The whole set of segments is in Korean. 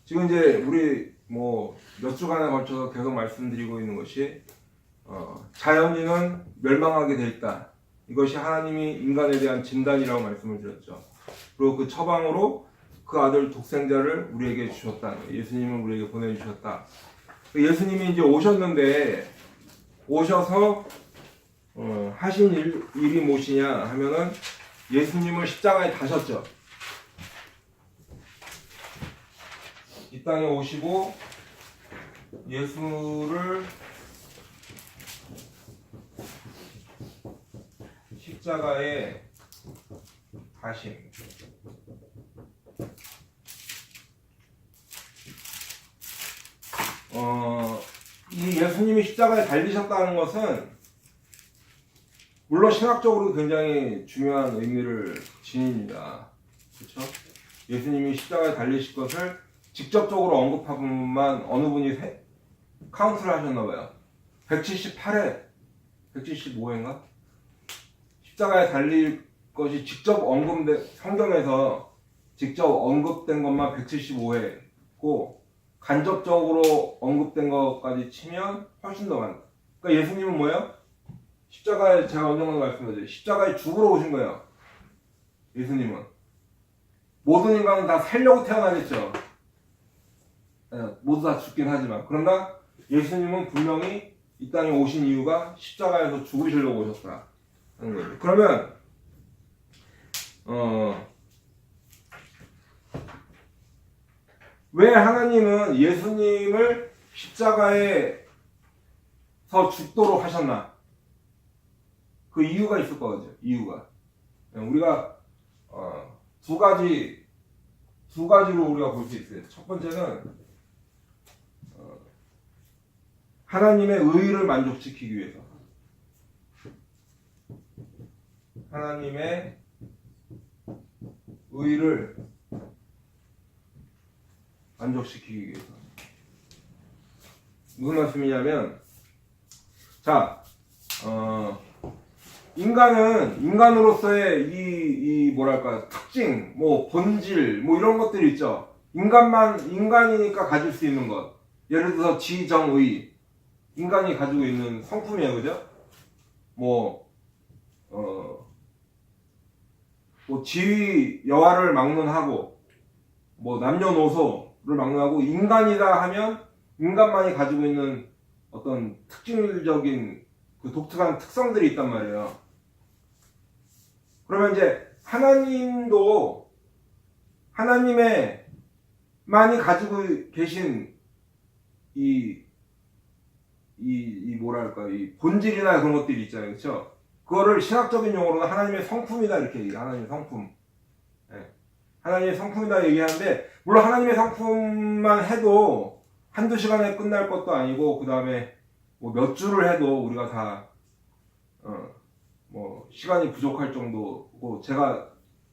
지금 이제 우리 뭐 몇 주간에 걸쳐서 계속 말씀드리고 있는 것이 자연인은 멸망하게 돼 있다. 이것이 하나님이 인간에 대한 진단이라고 말씀을 드렸죠. 그리고 그 처방으로 그 아들 독생자를 우리에게 주셨다. 예수님을 우리에게 보내주셨다. 예수님이 이제 오셨는데 오셔서 하신 일이 무엇이냐 하면은 예수님을 십자가에 다셨죠. 이 땅에 오시고 예수를 십자가에 다심. 이 예수님이 십자가에 달리셨다는 것은 물론 신학적으로 굉장히 중요한 의미를 지닙니다. 그렇죠? 예수님이 십자가에 달리실 것을 직접적으로 언급한 분만 어느 분이 카운트를 하셨나봐요. 178회, 175회인가? 십자가에 달릴 것이 직접 성경에서 직접 언급된 것만 175회고 간접적으로 언급된 것까지 치면 훨씬 더 많다. 그러니까 예수님은 뭐예요? 십자가에, 제가 언젠가 말씀드렸죠. 십자가에 죽으러 오신 거예요. 예수님은. 모든 인간은 다 살려고 태어나겠죠. 모두 다 죽긴 하지만. 그러나 예수님은 분명히 이 땅에 오신 이유가 십자가에서 죽으시려고 오셨다 하는 거죠. 그러면 왜 하나님은 예수님을 십자가에서 죽도록 하셨나? 그 이유가 있을 거죠. 이유가. 우리가 두 가지로 우리가 볼 수 있어요. 첫 번째는 하나님의 의를 만족시키기 위해서. 하나님의 의를 만족시키기 위해서. 무슨 말씀이냐면, 자, 인간으로서의 이 뭐랄까, 특징, 뭐, 본질, 뭐, 이런 것들이 있죠. 인간이니까 가질 수 있는 것. 예를 들어서 지정의. 인간이 가지고 있는 성품이에요, 그죠? 뭐 지위, 여하를 막론하고, 뭐, 남녀노소를 막론하고, 인간이다 하면, 인간만이 가지고 있는 어떤 특징적인 그 독특한 특성들이 있단 말이에요. 그러면 이제, 하나님도, 하나님의만이 가지고 계신 뭐랄까, 이 본질이나 그런 것들이 있잖아요. 그렇죠? 그거를 신학적인 용어로는 하나님의 성품이다 이렇게 얘기해요. 하나님의 성품. 네. 하나님의 성품이다 얘기하는데, 물론 하나님의 성품만 해도 한두 시간에 끝날 것도 아니고, 그 다음에 뭐 몇 주를 해도 우리가 다 뭐 시간이 부족할 정도고, 제가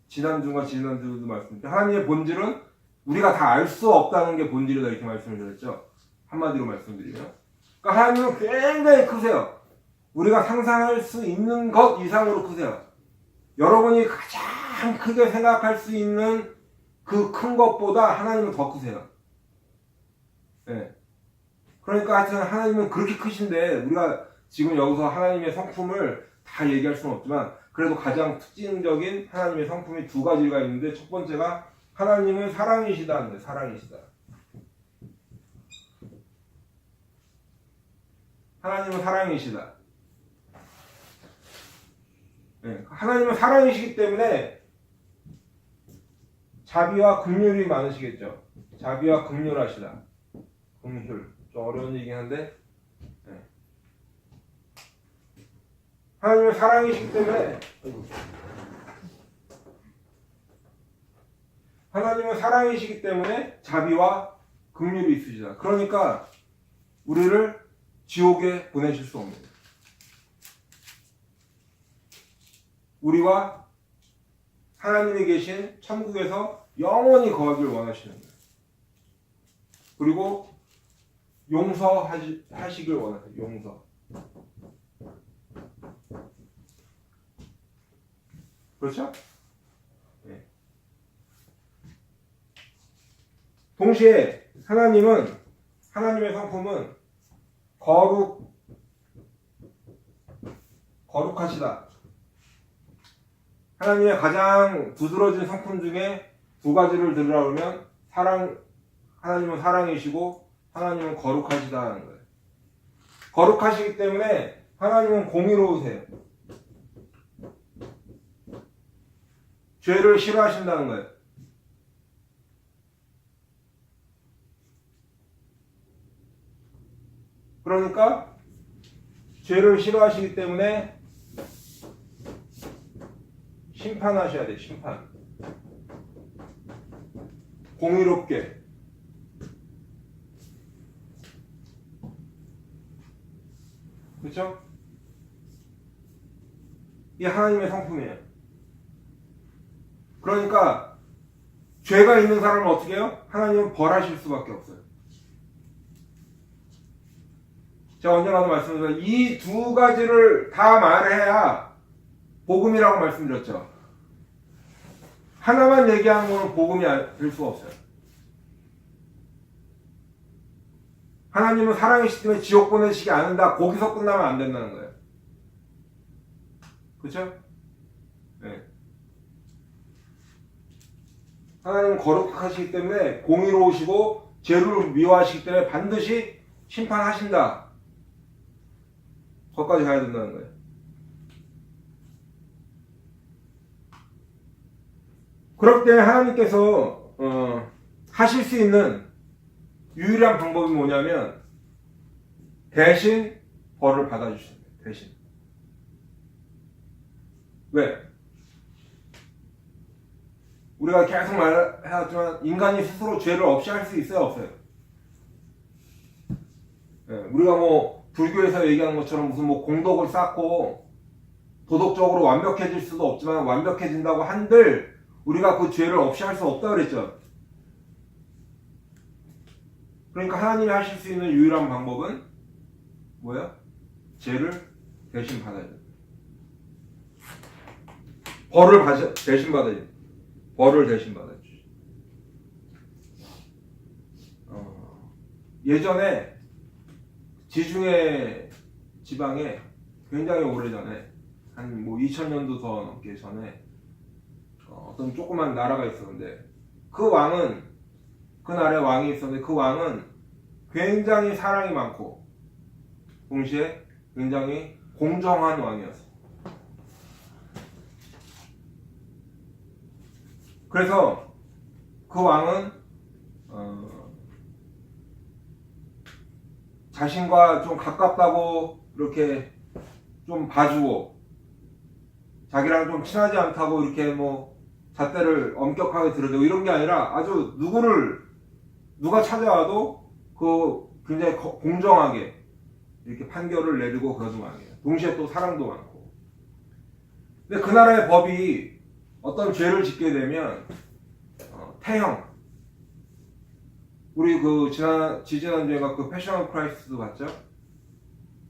지난주도 말씀드렸는데, 하나님의 본질은 우리가 다 알 수 없다는 게 본질이다 이렇게 말씀을 드렸죠. 한마디로 말씀드리면, 그러니까 하나님은 굉장히 크세요. 우리가 상상할 수 있는 것 이상으로 크세요. 여러분이 가장 크게 생각할 수 있는 그 큰 것보다 하나님은 더 크세요. 네. 그러니까 하여튼 하나님은 그렇게 크신데, 우리가 지금 여기서 하나님의 성품을 다 얘기할 수는 없지만, 그래도 가장 특징적인 하나님의 성품이 두 가지가 있는데, 첫 번째가 하나님은 사랑이시다. 사랑이시다. 하나님은 사랑이시다. 네. 하나님은 사랑이시기 때문에 자비와 긍휼이 많으시겠죠. 자비와 긍휼하시다. 긍휼. 좀 어려운 얘기긴 한데, 네. 하나님은 사랑이시기 때문에, 하나님은 사랑이시기 때문에 자비와 긍휼이 있으시다. 그러니까 우리를 지옥에 보내실 수 없는, 우리와 하나님이 계신 천국에서 영원히 거하기를 원하시는 거예요. 그리고 용서하시길 원하세요. 용서. 그렇죠? 네. 동시에 하나님의 성품은 거룩하시다. 하나님의 가장 두드러진 성품 중에 두 가지를 들으라 그러면 하나님은 사랑이시고 하나님은 거룩하시다는 거예요. 거룩하시기 때문에 하나님은 공의로우세요. 죄를 싫어하신다는 거예요. 그러니까 죄를 싫어하시기 때문에 심판하셔야 돼요. 심판. 공의롭게. 그렇죠? 이게 하나님의 성품이에요. 그러니까 죄가 있는 사람은 어떻게 해요? 하나님은 벌하실 수밖에 없어요. 제가 언제나도 말씀드렸지만 이 두 가지를 다 말해야 복음이라고 말씀드렸죠. 하나만 얘기하는 거는 복음이 될 수가 없어요. 하나님은 사랑이시기 때문에 지옥 보내시지 않는다. 거기서 끝나면 안 된다는 거예요. 그렇죠? 네. 하나님은 거룩하시기 때문에 공의로우시고 죄를 미워하시기 때문에 반드시 심판하신다. 거기까지 가야 된다는 거예요. 그렇기 때문에 하나님께서 하실 수 있는 유일한 방법이 뭐냐면 대신 벌을 받아주시는 거예요. 대신. 왜? 우리가 계속 말해왔지만 인간이 스스로 죄를 없이 할 수 있어요? 없어요? 네, 우리가 뭐 불교에서 얘기하는 것처럼 무슨 뭐 공덕을 쌓고 도덕적으로 완벽해질 수도 없지만 완벽해진다고 한들 우리가 그 죄를 없이 할 수 없다 그랬죠. 그러니까 하나님이 하실 수 있는 유일한 방법은 뭐예요? 죄를 대신 받아야 돼요. 벌을 대신 받아야 돼요. 벌을 대신 받아야 돼요. 예전에 지중해 지방에 굉장히 오래전에 한 뭐 2000년도 더 넘게 전에 어떤 조그만 나라가 있었는데 그 나라에 왕이 있었는데 그 왕은 굉장히 사랑이 많고 동시에 굉장히 공정한 왕이었어요. 그래서 그 왕은 자신과 좀 가깝다고 이렇게 좀 봐주고 자기랑 좀 친하지 않다고 이렇게 뭐 잣대를 엄격하게 들여대고 이런 게 아니라 아주 누가 찾아와도 그 굉장히 공정하게 이렇게 판결을 내리고 그러는 왕이에요. 동시에 또 사랑도 많고. 근데 그 나라의 법이 어떤 죄를 짓게 되면 태형. 우리 그 지지난주에가 그 패션 오브 크라이스트 봤죠?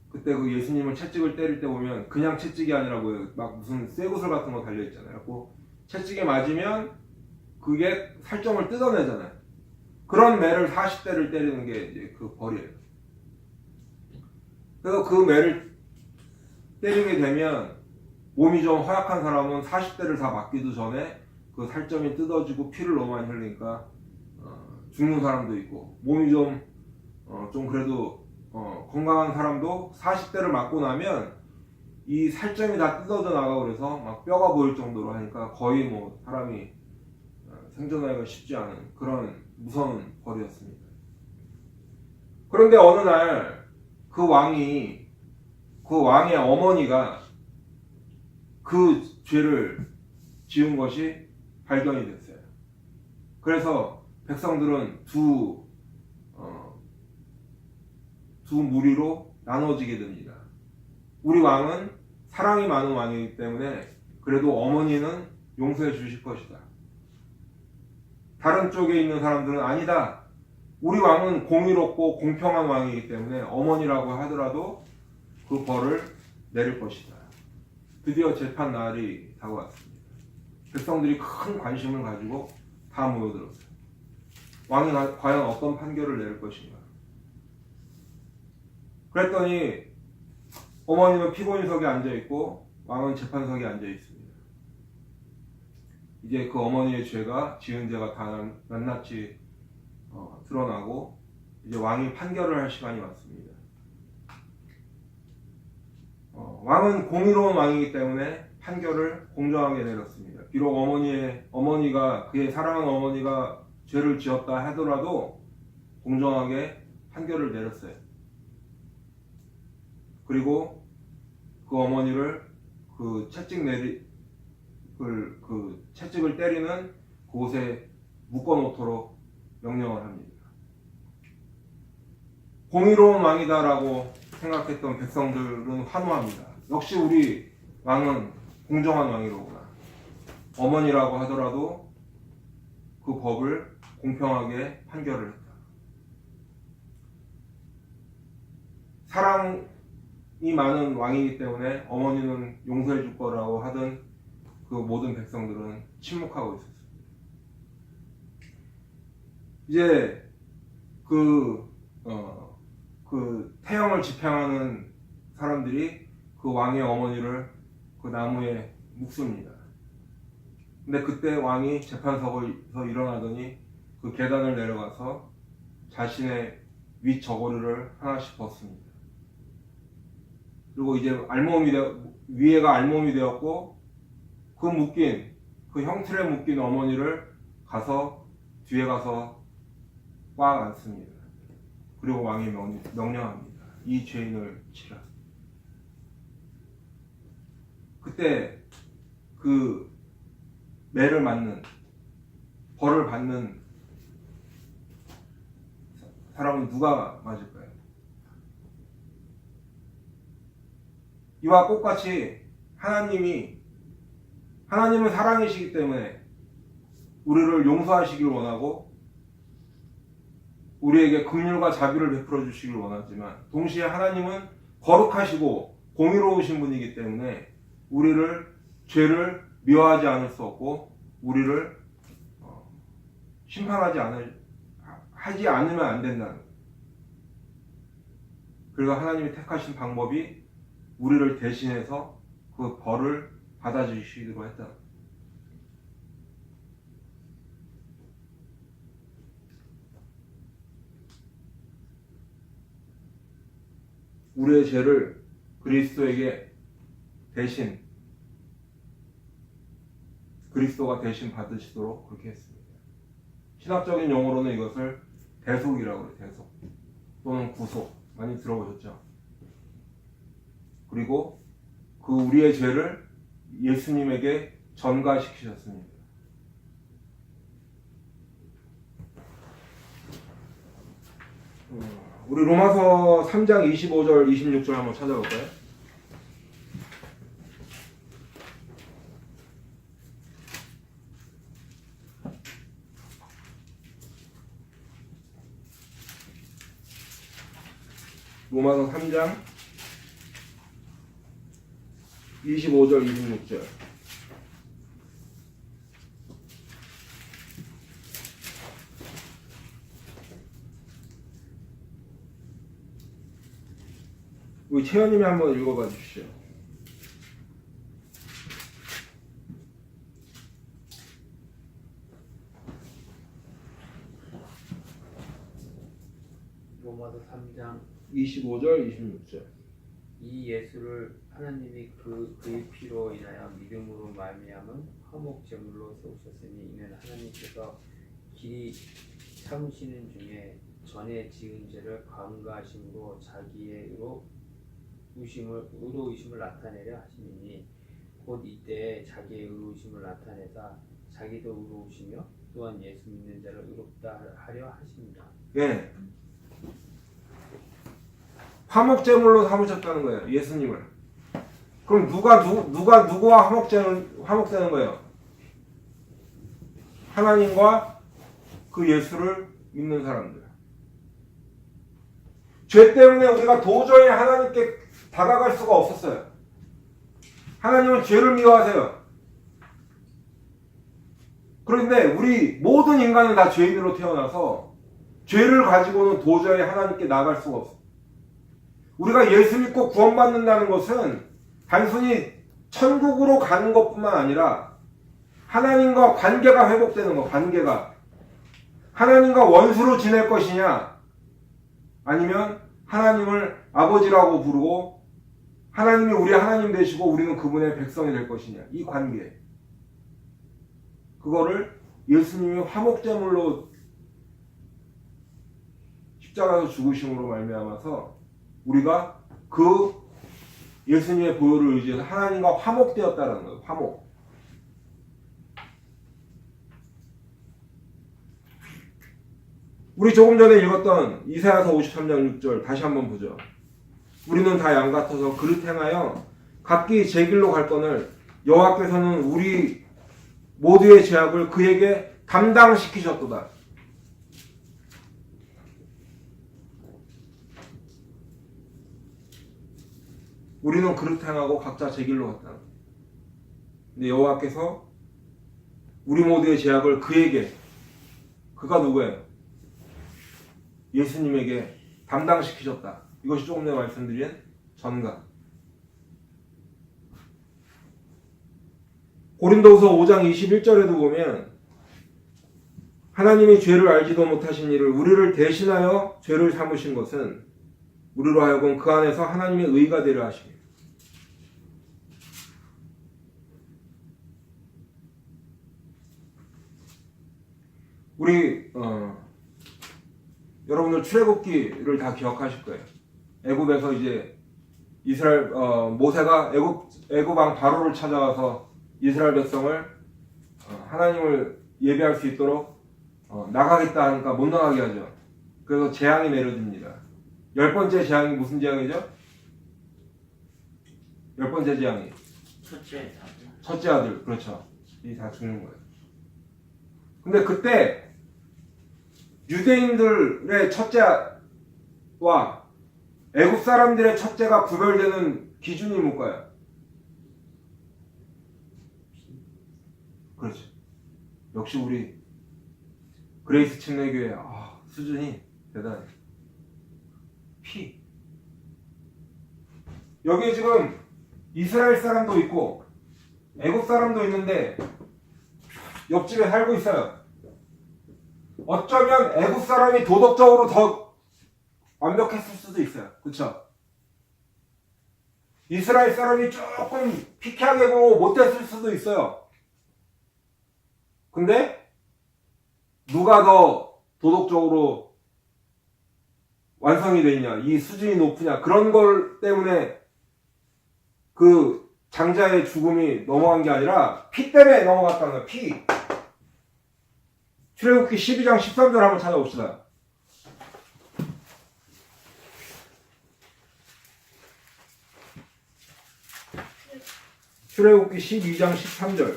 그때 그 예수님을 채찍을 때릴 때 보면 그냥 채찍이 아니라 막 무슨 쇠구슬 같은 거 달려있잖아요. 그 채찍에 맞으면 그게 살점을 뜯어내잖아요. 그런 매를 40대를 때리는 게 이제 그 벌이에요. 그래서 그 매를 때리게 되면 몸이 좀 허약한 사람은 40대를 다 맞기도 전에 그 살점이 뜯어지고 피를 너무 많이 흘리니까 죽는 사람도 있고, 몸이 좀 그래도 건강한 사람도 40대를 맞고 나면 이 살점이 다 뜯어져 나가고 그래서 막 뼈가 보일 정도로 하니까 거의 뭐 사람이 생존하기가 쉽지 않은 그런 무서운 벌이었습니다. 그런데 어느 날 그 왕의 어머니가 그 죄를 지은 것이 발견이 됐어요. 그래서 백성들은 두 무리로 나눠지게 됩니다. 우리 왕은 사랑이 많은 왕이기 때문에 그래도 어머니는 용서해 주실 것이다. 다른 쪽에 있는 사람들은 아니다. 우리 왕은 공의롭고 공평한 왕이기 때문에 어머니라고 하더라도 그 벌을 내릴 것이다. 드디어 재판 날이 다가왔습니다. 백성들이 큰 관심을 가지고 다 모여들었어요. 왕이 과연 어떤 판결을 내릴 것인가. 그랬더니 어머니는 피고인석에 앉아있고 왕은 재판석에 앉아있습니다. 이제 그 어머니의 죄가, 지은 죄가 다 낱낱이 드러나고 이제 왕이 판결을 할 시간이 왔습니다. 왕은 공의로운 왕이기 때문에 판결을 공정하게 내렸습니다. 비록 어머니가 그의 사랑하는 어머니가 죄를 지었다 하더라도 공정하게 판결을 내렸어요. 그리고 그 어머니를 그 채찍을 때리는 그곳에 묶어놓도록 명령을 합니다. 공의로운 왕이다라고 생각했던 백성들은 환호합니다. 역시 우리 왕은 공정한 왕이로구나. 어머니라고 하더라도 그 법을 공평하게 판결을 했다. 사랑이 많은 왕이기 때문에 어머니는 용서해 줄 거라고 하던 그 모든 백성들은 침묵하고 있었습니다. 이제 그 태형을 집행하는 사람들이 그 왕의 어머니를 그 나무에 묶습니다. 근데 그때 왕이 재판석에서 일어나더니 그 계단을 내려가서 자신의 윗 저고리를 하나씩 벗습니다. 그리고 이제 위에가 알몸이 되었고 그 형틀에 묶인 어머니를 뒤에 가서 꽉 안습니다. 그리고 왕이 명령합니다. 이 죄인을 치라. 그때 그 매를 맞는, 벌을 받는 사람은 누가 맞을까요? 이와 똑같이 하나님은 사랑이시기 때문에 우리를 용서하시길 원하고 우리에게 긍휼과 자비를 베풀어 주시길 원하지만 동시에 하나님은 거룩하시고 공의로우신 분이기 때문에 죄를 미워하지 않을 수 없고 우리를 하지 않으면 안 된다는 거예요. 그리고 하나님이 택하신 방법이 우리를 대신해서 그 벌을 받아주시기로 했다. 우리의 죄를 그리스도가 대신 받으시도록 그렇게 했습니다. 신학적인 용어로는 이것을 대속이라고 해요. 대속 또는 구속 많이 들어보셨죠? 그리고 그 우리의 죄를 예수님에게 전가시키셨습니다. 우리 로마서 3장 25절 26절 한번 찾아볼까요? 로마서 3장 25절 26절. 우리 채연님이 한번 읽어봐 주시죠. 로마서 3장 25절 26절. 이 예수를 하나님이 그의 피로 인하여 믿음으로 말미암은 화목 제물로 세우셨으니 이는 하나님께서 길이 참으시는 중에 전에 지은 죄를 관가하심으로 자기의 의로우심을 나타내려 하심이니 곧 이때에 자기의 의로우심을 나타내사 자기도 의로우시며 또한 예수 믿는 자를 의롭다 하려 하십니다. 예. 화목제물로 삼으셨다는 거예요. 예수님을. 그럼 누구와 화목되는 거예요? 하나님과 그 예수를 믿는 사람들. 죄 때문에 우리가 도저히 하나님께 다가갈 수가 없었어요. 하나님은 죄를 미워하세요. 그런데 우리 모든 인간은 다 죄인으로 태어나서 죄를 가지고는 도저히 하나님께 나아갈 수가 없어. 우리가 예수 믿고 구원받는다는 것은 단순히 천국으로 가는 것뿐만 아니라 하나님과 관계가 회복되는 거, 관계가. 하나님과 원수로 지낼 것이냐, 아니면 하나님을 아버지라고 부르고 하나님이 우리 하나님 되시고 우리는 그분의 백성이 될 것이냐, 이 관계. 그거를 예수님이 화목제물로 십자가에서 죽으심으로 말미암아서 우리가 그 예수님의 보혈을 의지해서 하나님과 화목되었다는 거예요. 화목. 우리 조금 전에 읽었던 이사야서 53장 6절 다시 한번 보죠. 우리는 다 양 같아서 그릇 행하여 각기 제 길로 갈거늘 여호와께서는 우리 모두의 죄악을 그에게 담당시키셨도다. 우리는 그릇 행하고 각자 제 길로 갔다. 근데 여호와께서 우리 모두의 죄악을 그에게, 그가 누구예요? 예수님에게 담당시키셨다. 이것이 조금 전에 말씀드린 전가. 고린도후서 5장 21절에도 보면 하나님이 죄를 알지도 못하신 이를 우리를 대신하여 죄를 삼으신 것은 우리로 하여금 그 안에서 하나님의 의가 되려 하십니다. 우리 여러분들 출애굽기를 다 기억하실 거예요. 애굽에서 이제 이스라엘 모세가 애굽 왕 바로를 찾아와서 이스라엘 백성을 하나님을 예배할 수 있도록 나가겠다 하니까 못 나가게 하죠. 그래서 재앙이 내려집니다. 10번째 재앙이 무슨 재앙이죠? 10번째 재앙이 첫째 아들, 그렇죠. 이 다 죽는 거예요. 근데 그때 유대인들의 첫째와 애굽 사람들의 첫째가 구별되는 기준이 뭘까요? 그렇죠. 역시 우리 그레이스 침례교회 수준이 대단해. 피. 여기 지금 이스라엘 사람도 있고 애굽 사람도 있는데 옆집에 살고 있어요. 어쩌면 애굽 사람이 도덕적으로 더 완벽했을 수도 있어요. 그렇죠? 이스라엘 사람이 조금 피폐하게 보고 못됐을 수도 있어요. 근데 누가 더 도덕적으로 완성이 돼 있냐, 이 수준이 높으냐, 그런 걸 때문에 그 장자의 죽음이 넘어간 게 아니라 피 때문에 넘어갔다는 거예요. 피. 출애굽기 12장 13절 한번 찾아봅시다. 출애굽기 12장 13절.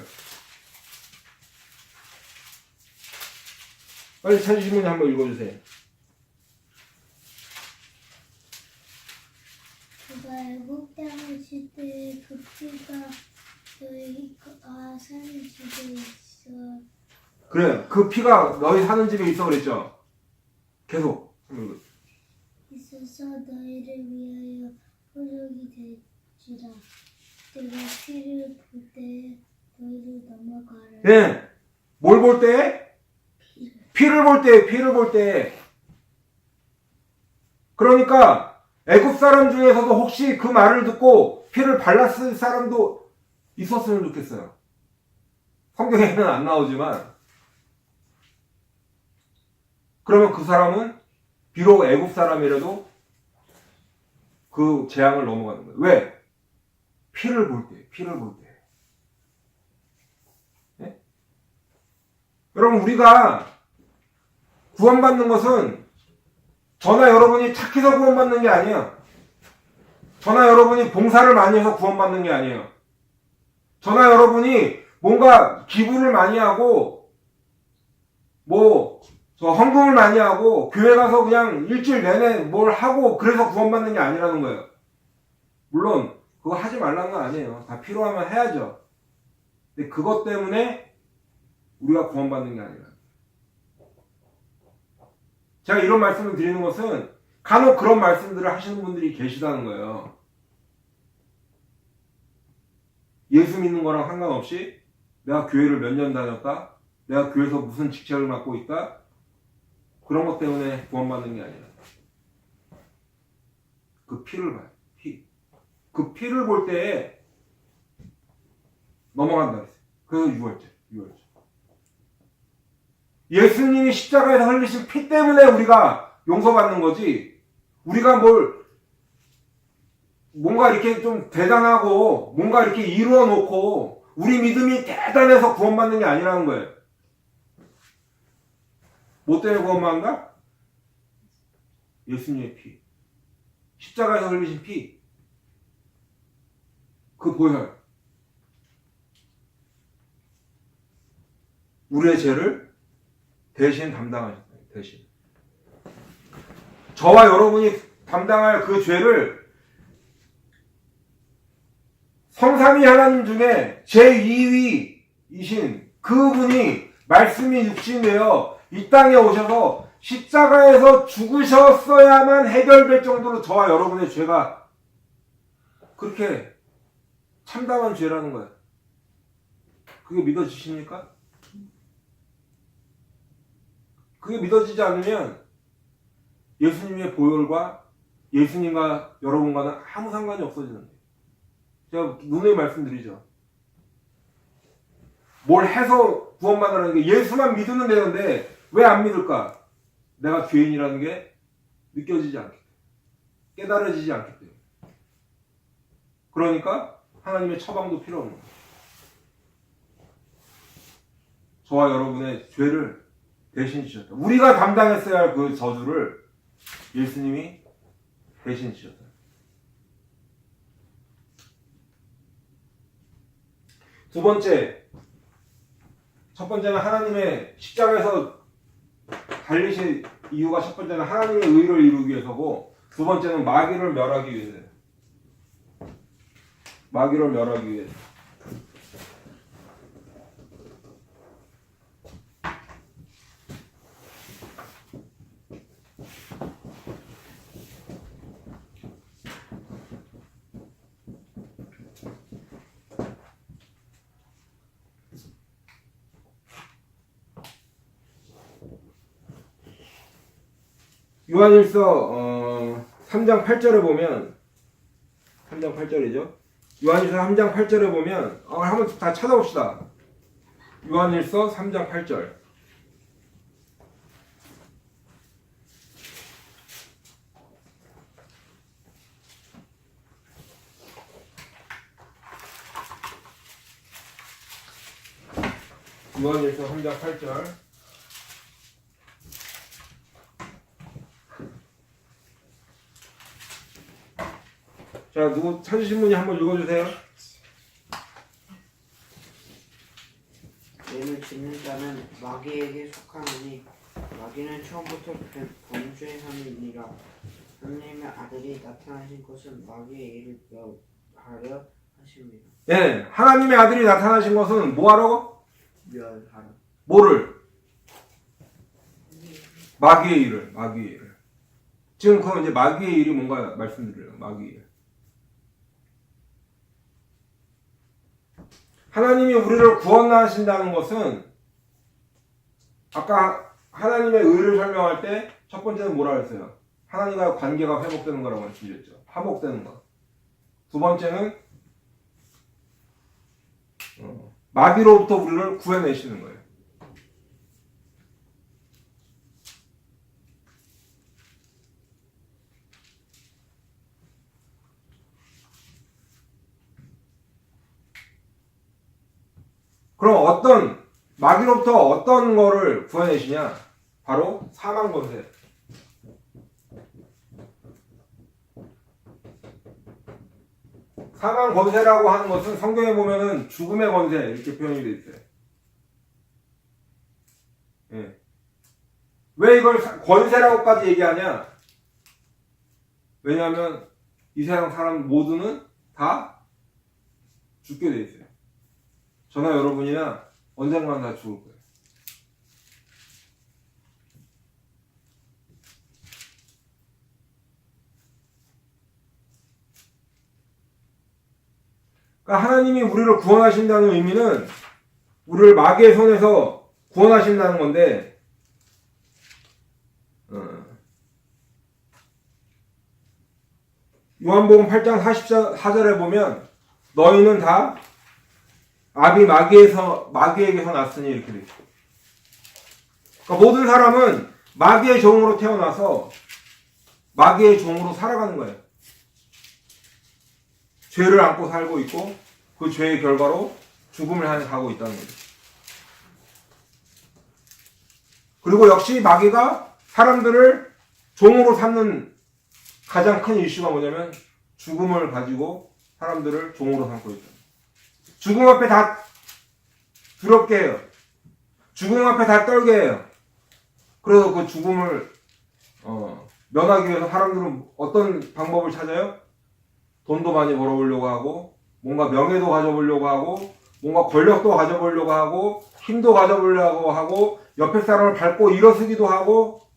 빨리 찾으신 분이 한번 읽어주세요. 그가 애굽 땅에 있을 때 그 피가 너희 사는 집에 있어. 그래, 그 피가 너희 사는 집에 있어 그랬죠? 계속. 있어서 너희를 위하여 표적이 될지라. 내가 피를 볼 때 너희를 넘어가라. 네. 뭘 볼 때? 피를 볼 때, 피를 볼 때. 그러니까 애굽 사람 중에서도 혹시 그 말을 듣고 피를 발랐을 사람도 있었으면 좋겠어요. 성경에는 안 나오지만. 그러면 그 사람은 비록 애굽 사람이라도 그 재앙을 넘어가는 거예요. 왜? 피를 볼 때, 피를 볼 때. 네? 여러분, 우리가 구원받는 것은 저나 여러분이 착해서 구원받는 게 아니에요. 저나 여러분이 봉사를 많이 해서 구원받는 게 아니에요. 저나 여러분이 뭔가 기부를 많이 하고 헌금을 많이 하고 교회 가서 그냥 일주일 내내 뭘 하고 그래서 구원받는 게 아니라는 거예요. 물론 그거 하지 말라는 건 아니에요. 다 필요하면 해야죠. 근데 그것 때문에 우리가 구원받는 게 아니라. 제가 이런 말씀을 드리는 것은 간혹 그런 말씀들을 하시는 분들이 계시다는 거예요. 예수 믿는 거랑 상관없이 내가 교회를 몇 년 다녔다, 내가 교회에서 무슨 직책을 맡고 있다, 그런 것 때문에 구원받는 게 아니라 그 피를 봐요. 피. 그 피를 볼 때에 넘어간다 그랬어요. 그래서 6월절. 예수님이 십자가에서 흘리신 피 때문에 우리가 용서받는 거지, 우리가 뭔가 이렇게 좀 대단하고 뭔가 이렇게 이루어 놓고 우리 믿음이 대단해서 구원받는 게 아니라는 거예요. 뭐 때문에 구원받는다? 예수님의 피. 십자가에서 흘리신 피. 그 보혈. 우리의 죄를 대신 담당하셨어요. 대신. 저와 여러분이 담당할 그 죄를 성삼위 하나님 중에 제2위이신 그분이 말씀이 육신되어 이 땅에 오셔서 십자가에서 죽으셨어야만 해결될 정도로 저와 여러분의 죄가 그렇게 참담한 죄라는 거예요. 그게 믿어지십니까? 그게 믿어지지 않으면 예수님의 보혈과 예수님과 여러분과는 아무 상관이 없어지는 거예요. 제가 누누이 말씀드리죠. 뭘 해서 구원받으라는 게 예수만 믿으면 되는데 왜 안 믿을까? 내가 죄인이라는 게 느껴지지 않기 때문에, 깨달아지지 않기 때문에. 그러니까 하나님의 처방도 필요 없는 거예요. 저와 여러분의 죄를 대신 지셨다. 우리가 담당했어야 할 그 저주를 예수님이 대신 지셨다. 두 번째, 첫 번째는 하나님의 십자가에서 달리신 이유가 첫 번째는 하나님의 의를 이루기 위해서고, 두 번째는 마귀를 멸하기 위해서예요. 마귀를 멸하기 위해서. 요한일서 3장 8절에 보면 3장 8절이죠. 요한일서 3장 8절에 보면 한번 다 찾아봅시다. 요한일서 3장 8절. 요한일서 3장 8절. 자, 누구 찾으신 분이 한번 읽어주세요. 죄를 짓는 자는 마귀에게 속하느니 마귀는 처음부터 범죄의 함이니라. 하나님의 아들이 나타나신 것은 마귀의 일을 멸하려 하십니다. 예, 하나님의 아들이 나타나신 것은 뭐하러? 멸하려. 뭐를? 마귀의 일을. 지금 그건 이제 마귀의 일이 뭔가 말씀드려요. 마귀의 일. 하나님이 우리를 구원하신다는 것은 아까 하나님의 의를 설명할 때 첫 번째는 뭐라 했어요? 하나님과의 관계가 회복되는 거라고 말씀드렸죠. 화목되는 거. 두 번째는 마귀로부터 우리를 구해내시는 거예요. 그럼 마귀로부터 어떤 거를 구해내시냐? 바로 사망 권세. 사망 권세라고 하는 것은 성경에 보면은 죽음의 권세 이렇게 표현이 되어 있어요. 예. 왜 이걸 권세라고까지 얘기하냐? 왜냐하면 이 세상 사람 모두는 다 죽게 되어 있어요. 저나 여러분이나 언젠가는 다 죽을 거예요. 그러니까 하나님이 우리를 구원하신다는 의미는 우리를 마귀의 손에서 구원하신다는 건데, 요한복음 8장 44절에 보면 너희는 다 아비 마귀에게서 났으니 이렇게 돼 있어. 그러니까 모든 사람은 마귀의 종으로 태어나서 마귀의 종으로 살아가는 거예요. 죄를 안고 살고 있고 그 죄의 결과로 죽음을 향해 가고 있다는 거죠. 그리고 역시 마귀가 사람들을 종으로 삼는 가장 큰 이슈가 뭐냐면 죽음을 가지고 사람들을 종으로 삼고 있다. 죽음 앞에 다 두렵게 해요. 죽음 앞에 다 떨게 해요. 그래서 그 죽음을 면하기 위해서 사람들은 어떤 방법을 찾아요? 돈도 많이 벌어보려고 하고, 뭔가 명예도 가져보려고 하고, 뭔가 권력도 가져보려고 하고, 힘도 가져보려고 하고, 옆에 사람을 밟고 일어서기도 하고.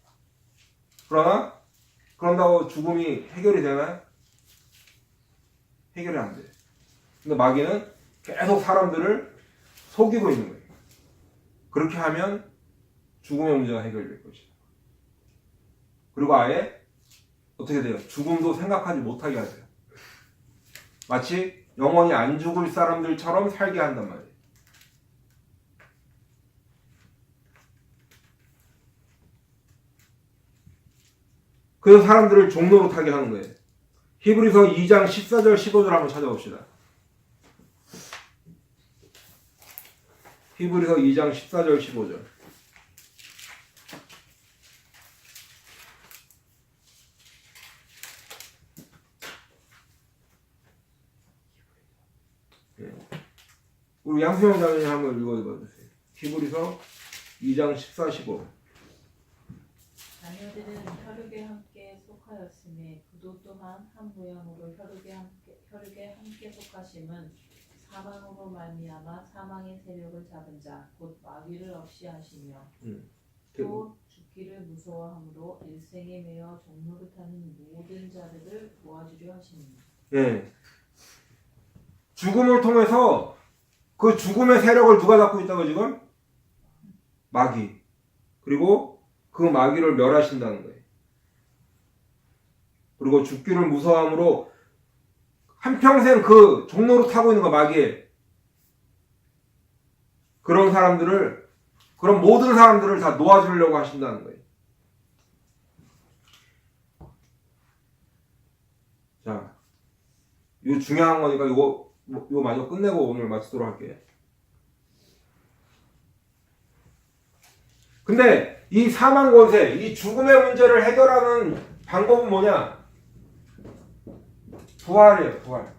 그런다고 죽음이 해결이 되나요? 해결이 안 돼요. 근데 마귀는 계속 사람들을 속이고 있는 거예요. 그렇게 하면 죽음의 문제가 해결될 것이다. 그리고 아예 어떻게 돼요? 죽음도 생각하지 못하게 하세요. 마치 영원히 안 죽을 사람들처럼 살게 한단 말이에요. 그래서 사람들을 종노릇하게 하는 거예요. 히브리서 2장 14절 15절 한번 찾아봅시다. 히브리서 2장 14절 15절. 우리 양수영 장님 한번 읽어봐 주세요. 히브리서 2장 14, 15. 자녀들은 혈육에 함께 속하였으니 그도 또한 한 모양으로 혈육에 함께 속하심은 사망으로 말미암아 사망의 세력을 잡은 자 곧 마귀를 없이 하시며 또 죽기를 무서워함으로 일생에 매여 종노릇하는 모든 자들을 도와주려 하십니다. 예. 죽음을 통해서 그 죽음의 세력을 누가 잡고 있다고 지금? 마귀. 그리고 그 마귀를 멸하신다는 거예요. 그리고 죽기를 무서워함으로 한평생 그 종로로 타고 있는 거 마귀에 그런 모든 사람들을 다 놓아주려고 하신다는 거예요. 자, 이거 중요한 거니까 이거 마저 끝내고 오늘 마치도록 할게요. 근데 이 사망 권세, 이 죽음의 문제를 해결하는 방법은 뭐냐? 부활이에요, 부활.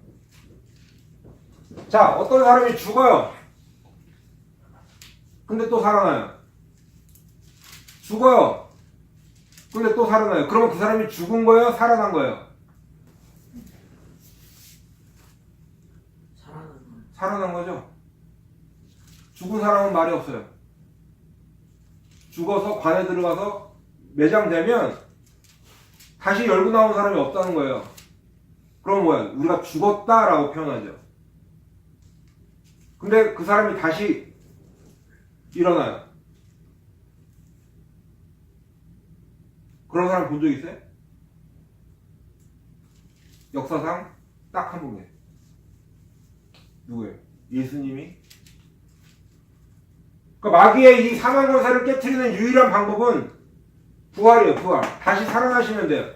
자, 어떤 사람이 죽어요. 근데 또 살아나요. 죽어요. 근데 또 살아나요. 그러면 그 사람이 죽은 거예요? 살아난 거예요? 살아난 거죠. 죽은 사람은 말이 없어요. 죽어서 관에 들어가서 매장되면 다시 열고 나온 사람이 없다는 거예요. 그럼 뭐야? 우리가 죽었다라고 표현하죠. 근데 그 사람이 다시 일어나요. 그런 사람 본 적 있어요? 역사상 딱 한 분이에요. 누구예요? 예수님이? 그러니까 마귀의 이 사망 권세를 깨트리는 유일한 방법은 부활이에요, 부활. 다시 살아나시면 돼요.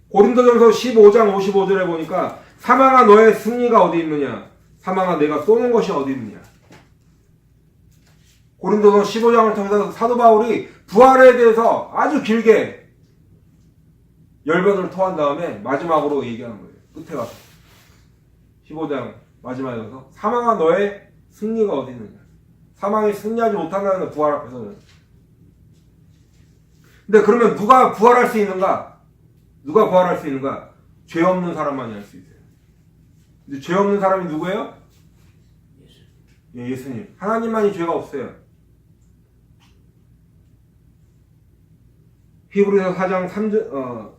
고린도전서 15장 55절에 보니까 사망아 너의 승리가 어디 있느냐? 사망아 내가 쏘는 것이 어디 있느냐? 고린도서 15장을 통해서 사도 바울이 부활에 대해서 아주 길게 열변을 토한 다음에 마지막으로 얘기하는 거예요. 끝에 가서 15장 마지막에 가서 사망아 너의 승리가 어디 있느냐? 사망이 승리하지 못한다는 부활 앞에서는. 근데 그러면 누가 부활할 수 있는가? 누가 부활할 수 있는가? 죄 없는 사람만이 할 수 있어요. 근데 죄 없는 사람이 누구예요? 예, 예수님. 하나님만이 죄가 없어요. 히브리서 4장 3절,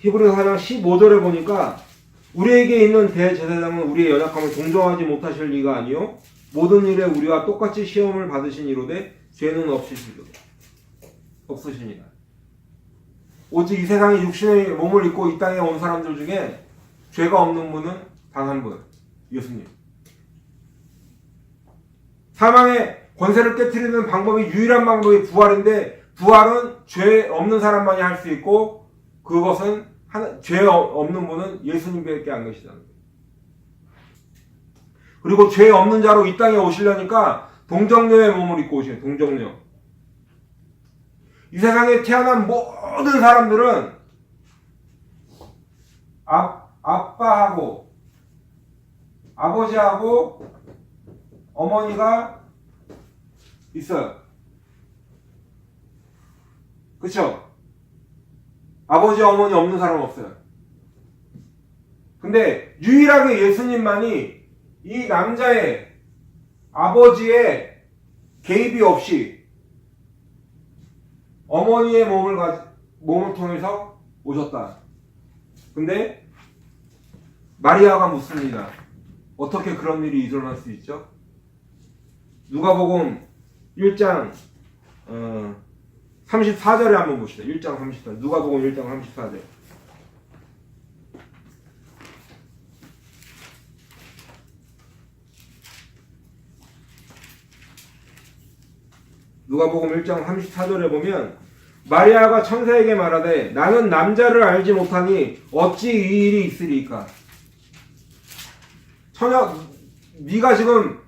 히브리서 4장 15절에 보니까 우리에게 있는 대제사장은 우리의 연약함을 동정하지 못하실 리가 아니요 모든 일에 우리와 똑같이 시험을 받으신 이로되 죄는 없으시니라. 오직 이 세상에 육신의 몸을 입고 이 땅에 온 사람들 중에 죄가 없는 분은 단 한 분, 예수님. 사망의 권세를 깨트리는 방법이 유일한 방법이 부활인데 부활은 죄 없는 사람만이 할 수 있고 그것은 죄 없는 분은 예수님밖에 안 계시다는 거예요. 그리고 죄 없는 자로 이 땅에 오시려니까 동정녀의 몸을 입고 오시는 동정녀. 이 세상에 태어난 모든 사람들은 아빠하고 아버지하고 어머니가 있어요. 그쵸? 아버지 어머니 없는 사람 없어요. 근데 유일하게 예수님만이 이 남자의 아버지의 개입이 없이 어머니의 몸을 통해서 오셨다. 근데 마리아가 묻습니다. 어떻게 그런 일이 일어날 수 있죠? 누가복음 1장 34절에 한번 봅시다. 1장 34절. 누가복음 1장 34절. 누가복음 1장 34절에 보면 마리아가 천사에게 말하되 나는 남자를 알지 못하니 어찌 이 일이 있으리까? 네가 지금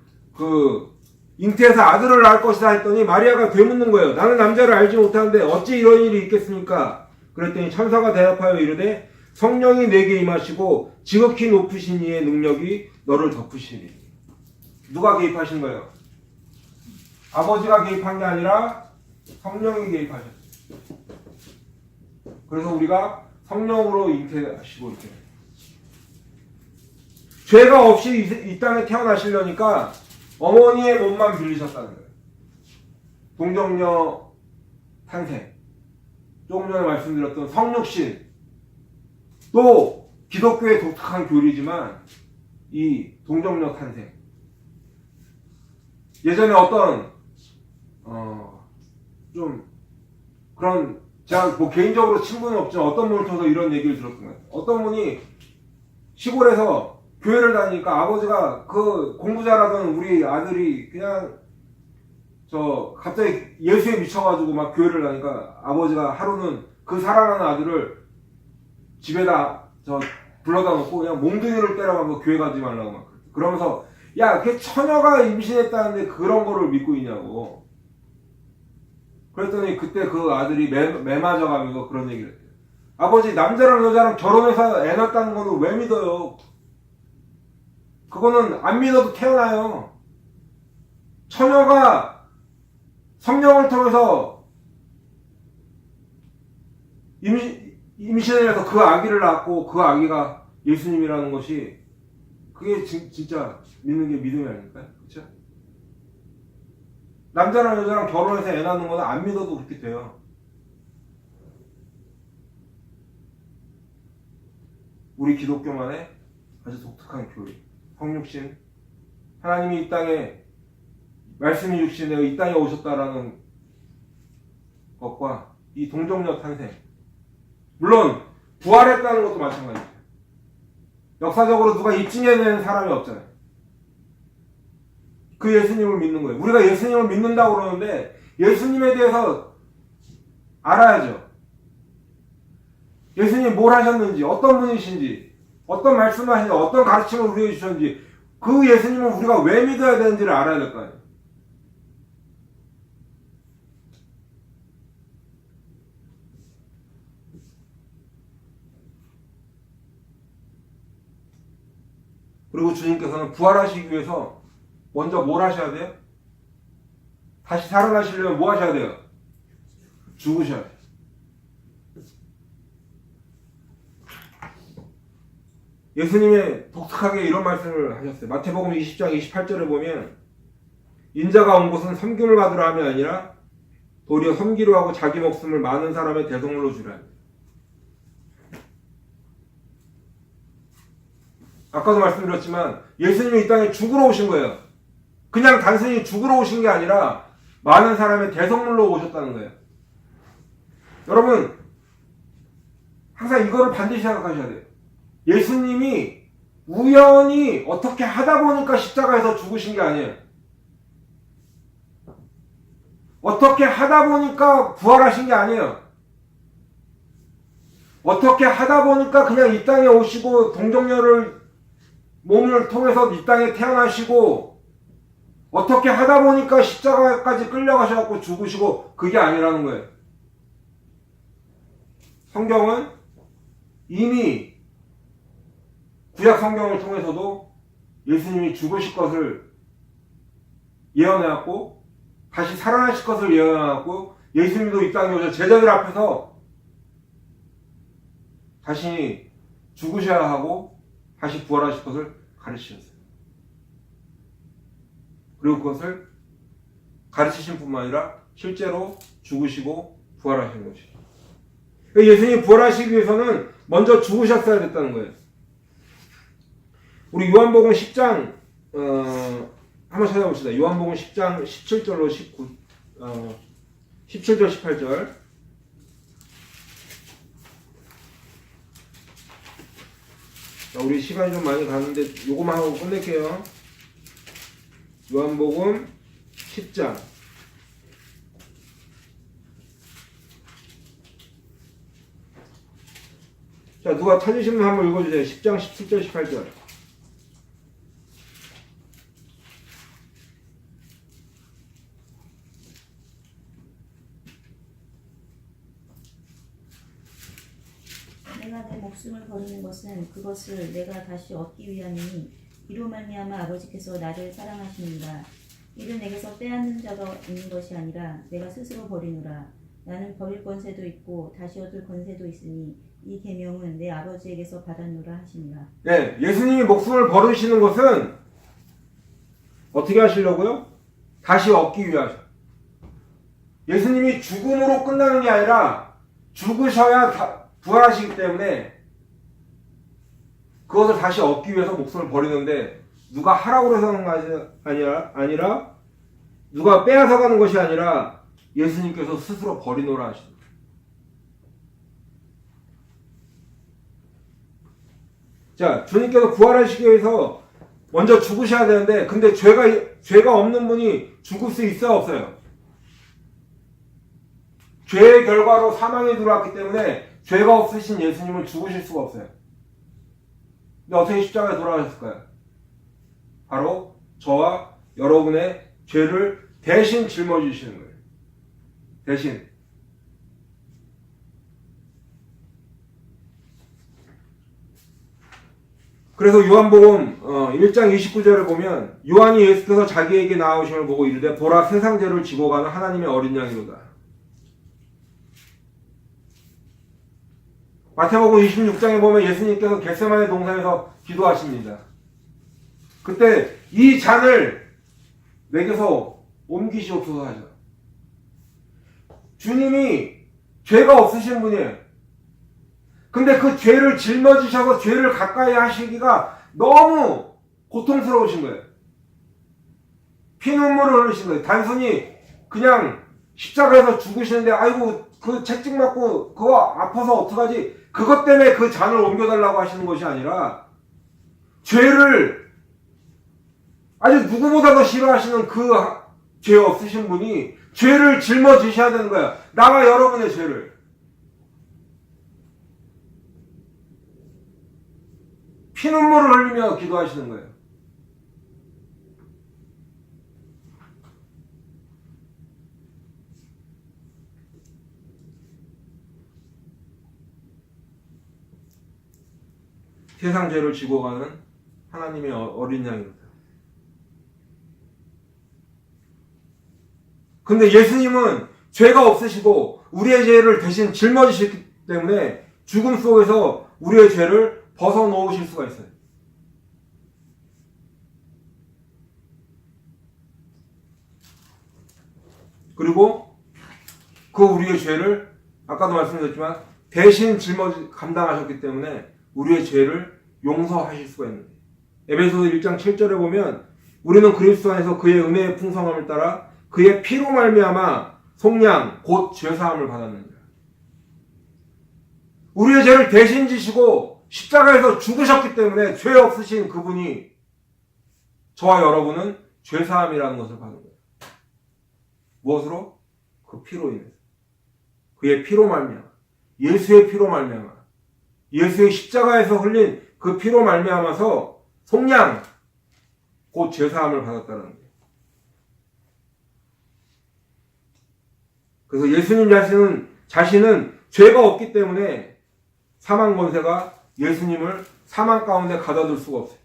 잉태해서 아들을 낳을 것이다 했더니 마리아가 되묻는 거예요. 나는 남자를 알지 못하는데 어찌 이런 일이 있겠습니까? 그랬더니 천사가 대답하여 이르되 성령이 내게 임하시고 지극히 높으신 이의 능력이 너를 덮으시리. 누가 개입하신 거예요? 아버지가 개입한 게 아니라 성령이 개입하셨어요. 그래서 우리가 성령으로 잉태하시고 이렇게 죄가 없이 이 땅에 태어나시려니까 어머니의 몸만 빌리셨다는 거예요. 동정녀 탄생, 조금 전에 말씀드렸던 성육신, 또 기독교의 독특한 교리지만 이 동정녀 탄생. 예전에 어떤 좀 그런 제가 뭐 개인적으로 친분은 없지만 어떤 분을 통해서 이런 얘기를 들었던 것 같아요. 어떤 분이 시골에서 교회를 다니니까 아버지가 그 공부 잘하던 우리 아들이 그냥 갑자기 예수에 미쳐가지고 막 교회를 다니까 아버지가 하루는 그 사랑하는 아들을 집에다 불러다 놓고 그냥 몽둥이를 때려가면서 교회 가지 말라고 막 그러면서 야, 걔 처녀가 임신했다는데 그런 거를 믿고 있냐고. 그랬더니 그때 그 아들이 매 맞아가면서 그런 얘기를 했대요. 아버지, 남자랑 여자랑 결혼해서 애 낳았다는 거는 왜 믿어요? 그거는 안 믿어도 태어나요. 처녀가 성령을 통해서 임신을 해서 그 아기를 낳고 그 아기가 예수님이라는 것이 그게 진짜 믿는 게 믿음이 아닐까요? 그렇죠? 남자랑 여자랑 결혼해서 애 낳는 거는 안 믿어도 그렇게 돼요. 우리 기독교만의 아주 독특한 교리. 성육신. 하나님이 이 땅에 말씀이 육신되어 이 땅에 오셨다라는 것과 이 동정녀 탄생. 물론 부활했다는 것도 마찬가지예요. 역사적으로 누가 입증해내는 사람이 없잖아요. 그 예수님을 믿는 거예요. 우리가 예수님을 믿는다고 그러는데 예수님에 대해서 알아야죠. 예수님이 뭘 하셨는지, 어떤 분이신지, 어떤 말씀을 하시는지, 어떤 가르침을 우리에게 주셨는지, 그 예수님을 우리가 왜 믿어야 되는지를 알아야 될 거 아니에요. 그리고 주님께서는 부활하시기 위해서 먼저 뭘 하셔야 돼요? 다시 살아나시려면 뭐 하셔야 돼요? 죽으셔야 돼요. 예수님이 독특하게 이런 말씀을 하셨어요. 마태복음 20장 28절에 보면 인자가 온 곳은 섬김을 받으러 함이 아니라 도리어 섬기려 하고 자기 목숨을 많은 사람의 대성물로 주라. 아까도 말씀드렸지만 예수님이 이 땅에 죽으러 오신 거예요. 그냥 단순히 죽으러 오신 게 아니라 많은 사람의 대성물로 오셨다는 거예요. 여러분 항상 이거를 반드시 생각하셔야 돼요. 예수님이 우연히 어떻게 하다 보니까 십자가에서 죽으신 게 아니에요. 어떻게 하다 보니까 부활하신 게 아니에요. 어떻게 하다 보니까 그냥 이 땅에 오시고 동정녀를 몸을 통해서 이 땅에 태어나시고 어떻게 하다 보니까 십자가까지 끌려가셔서 죽으시고 그게 아니라는 거예요. 성경은 이미 구약 성경을 통해서도 예수님이 죽으실 것을 예언해왔고 다시 살아나실 것을 예언해왔고 예수님도 이 땅에 오셔서 제자들 앞에서 자신이 죽으셔야 하고 다시 부활하실 것을 가르치셨어요. 그리고 그것을 가르치신 뿐만 아니라 실제로 죽으시고 부활하신 것이죠. 예수님이 부활하시기 위해서는 먼저 죽으셨어야 됐다는 거예요. 우리 요한복음 10장 한번 찾아봅시다. 요한복음 10장 17절로 17절 18절. 자, 우리 시간이 좀 많이 가는데 요거만 하고 끝낼게요. 요한복음 10장 자, 누가 찾으시면 한번 읽어주세요. 10장 17절 18절. 내가 내 목숨을 버리는 것은 그것을 내가 다시 얻기 위함이니 이로 말미암아 아버지께서 나를 사랑하시는가. 이를 내게서 빼앗는 자가 있는 것이 아니라 내가 스스로 버리노라. 나는 버릴 권세도 있고 다시 얻을 권세도 있으니 이 계명은 내 아버지에게서 받았노라 하시니라. 네, 예수님이 목숨을 버리시는 것은 어떻게 하시려고요? 다시 얻기 위하셔. 예수님이 죽음으로 끝나는 게 아니라 죽으셔야 부활하시기 때문에 그것을 다시 얻기 위해서 목숨을 버리는데 누가 하라고 해서 하는 것이 아니라 누가 빼앗아 가는 것이 아니라 예수님께서 스스로 버리노라 하십니다. 자, 주님께서 부활하시기 위해서 먼저 죽으셔야 되는데 근데 죄가 없는 분이 죽을 수 있어요, 없어요? 죄의 결과로 사망이 들어왔기 때문에 죄가 없으신 예수님은 죽으실 수가 없어요. 근데 어떻게 십자가에 돌아가셨을까요? 바로 저와 여러분의 죄를 대신 짊어지시는 거예요. 대신. 그래서 요한복음 1장 29절을 보면 요한이 예수께서 자기에게 나아오심을 보고 이르되 보라 세상 죄를 지고 가는 하나님의 어린 양이로다. 마태복음 26장에 보면 예수님께서 겟세마네 동산에서 기도하십니다. 그때 이 잔을 내게서 옮기시옵소서 하죠. 주님이 죄가 없으신 분이에요. 근데 그 죄를 짊어지셔서 죄를 가까이 하시기가 너무 고통스러우신 거예요. 피눈물을 흘리신 거예요. 단순히 그냥 십자가에서 죽으시는데 아이고 그 채찍 맞고 그거 아파서 어떡하지? 그것 때문에 그 잔을 옮겨달라고 하시는 것이 아니라 죄를 아주 누구보다 더 싫어하시는 그 죄 없으신 분이 죄를 짊어지셔야 되는 거야. 나와 여러분의 죄를. 피눈물을 흘리며 기도하시는 거예요. 세상 죄를 지고 가는 하나님의 어린 양입니다. 근데 예수님은 죄가 없으시고 우리의 죄를 대신 짊어지셨기 때문에 죽음 속에서 우리의 죄를 벗어놓으실 수가 있어요. 그리고 그 우리의 죄를 아까도 말씀드렸지만 대신 감당하셨기 때문에 우리의 죄를 용서하실 수가 있는 거예요. 에베소서 1장 7절에 보면 우리는 그리스도 안에서 그의 은혜의 풍성함을 따라 그의 피로 말미암아 속량 곧 죄사함을 받았느니라. 우리의 죄를 대신 지시고 십자가에서 죽으셨기 때문에 죄 없으신 그분이 저와 여러분은 죄사함이라는 것을 받은 거예요. 무엇으로? 그 피로 인해서. 그의 피로 말미암아. 예수의 피로 말미암아. 예수의 십자가에서 흘린 그 피로 말미암아서 속량 곧 죄사함을 받았다는 거예요. 그래서 예수님 자신은 죄가 없기 때문에 사망 권세가 예수님을 사망 가운데 가둬둘 수가 없어요.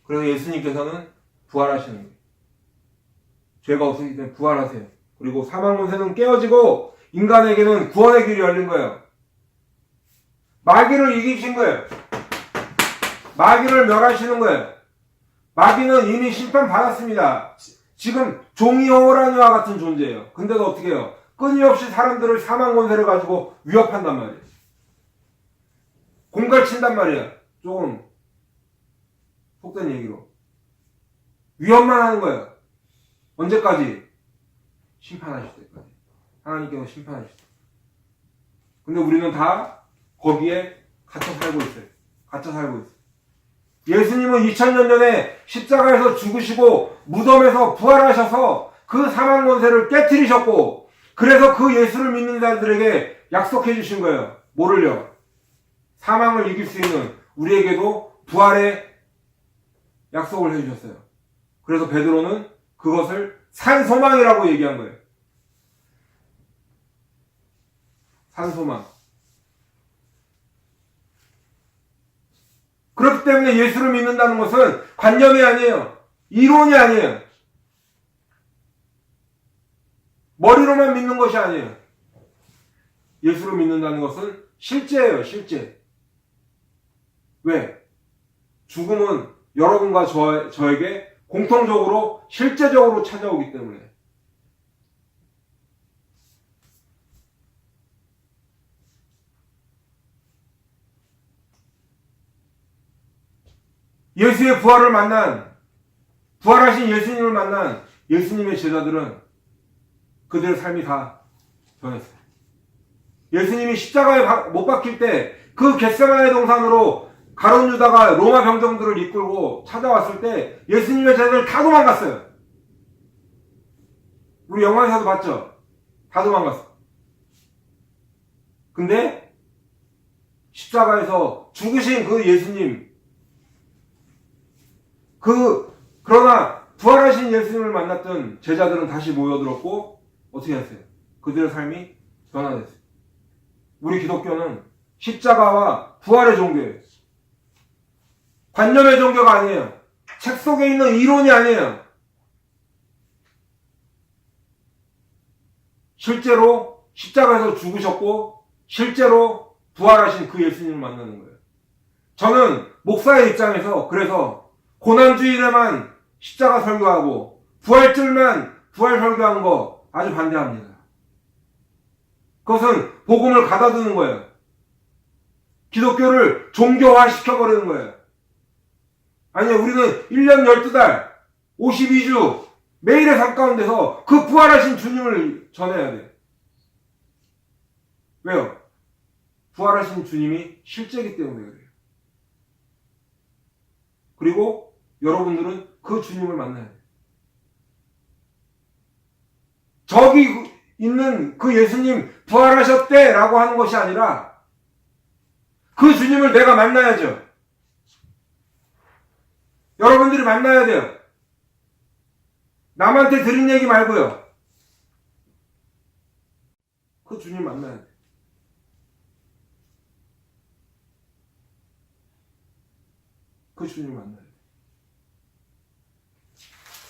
그래서 예수님께서는 부활하시는 거예요. 죄가 없으기 때문에 부활하세요. 그리고 사망 권세는 깨어지고 인간에게는 구원의 길이 열린 거예요. 마귀를 이기신 거예요. 마귀를 멸하시는 거예요. 마귀는 이미 심판받았습니다. 지금 종이 호랑이와 같은 존재예요. 근데도 어떻게 해요? 끊임없이 사람들을 사망 권세를 가지고 위협한단 말이에요. 공갈친단 말이에요. 조금 속된 얘기로. 위협만 하는 거예요. 언제까지? 심판하실 때까지. 하나님께서 심판하실 때. 근데 우리는 다 거기에 갇혀 살고 있어요. 갇혀 살고 있어요. 예수님은 2000년 전에 십자가에서 죽으시고 무덤에서 부활하셔서 그 사망 권세를 깨트리셨고, 그래서 그 예수를 믿는 자들에게 약속해 주신 거예요. 뭐를요? 사망을 이길 수 있는 우리에게도 부활의 약속을 해 주셨어요. 그래서 베드로는 그것을 산소망이라고 얘기한 거예요. 산소망. 그렇기 때문에 예수를 믿는다는 것은 관념이 아니에요. 이론이 아니에요. 머리로만 믿는 것이 아니에요. 예수를 믿는다는 것은 실제예요, 실제. 왜? 죽음은 여러분과 저에게 공통적으로 실제적으로 찾아오기 때문에. 예수의 부활하신 예수님을 만난 예수님의 제자들은 그들의 삶이 다 변했어요. 예수님이 십자가에 못 박힐 때 그 겟세마네 동산으로 가룟 유다가 로마 병정들을 이끌고 찾아왔을 때 예수님의 제자들 다 도망갔어요. 우리 영화에서도 봤죠? 다 도망갔어. 근데 십자가에서 죽으신 그 예수님, 그러나 부활하신 예수님을 만났던 제자들은 다시 모여들었고 어떻게 했어요? 그들의 삶이 변화됐어요. 우리 기독교는 십자가와 부활의 종교예요. 관념의 종교가 아니에요. 책 속에 있는 이론이 아니에요. 실제로 십자가에서 죽으셨고 실제로 부활하신 그 예수님을 만나는 거예요. 저는 목사의 입장에서 그래서 고난주일에만 십자가 설교하고 부활절만 부활 설교하는 거 아주 반대합니다. 그것은 복음을 가다두는 거예요. 기독교를 종교화시켜버리는 거예요. 아니요, 우리는 1년 12달, 52주, 매일의 삶 가운데서 그 부활하신 주님을 전해야 돼요. 왜요? 부활하신 주님이 실제이기 때문에 그래요. 그리고 여러분들은 그 주님을 만나야 돼요. 저기 있는 그 예수님 부활하셨대 라고 하는 것이 아니라 그 주님을 내가 만나야죠. 여러분들이 만나야 돼요. 남한테 들은 얘기 말고요. 그 주님 만나야 돼요. 그 주님 만나야 돼요.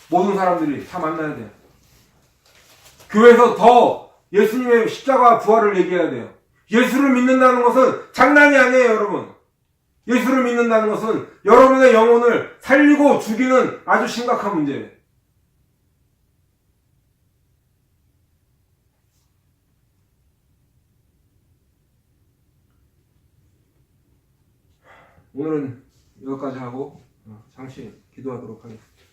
모든 사람들이 다 만나야 돼요. 교회에서 더 예수님의 십자가와 부활을 얘기해야 돼요. 예수를 믿는다는 것은 장난이 아니에요, 여러분. 예수를 믿는다는 것은 여러분의 영혼을 살리고 죽이는 아주 심각한 문제예요. 오늘은 여기까지 하고 잠시 기도하도록 하겠습니다.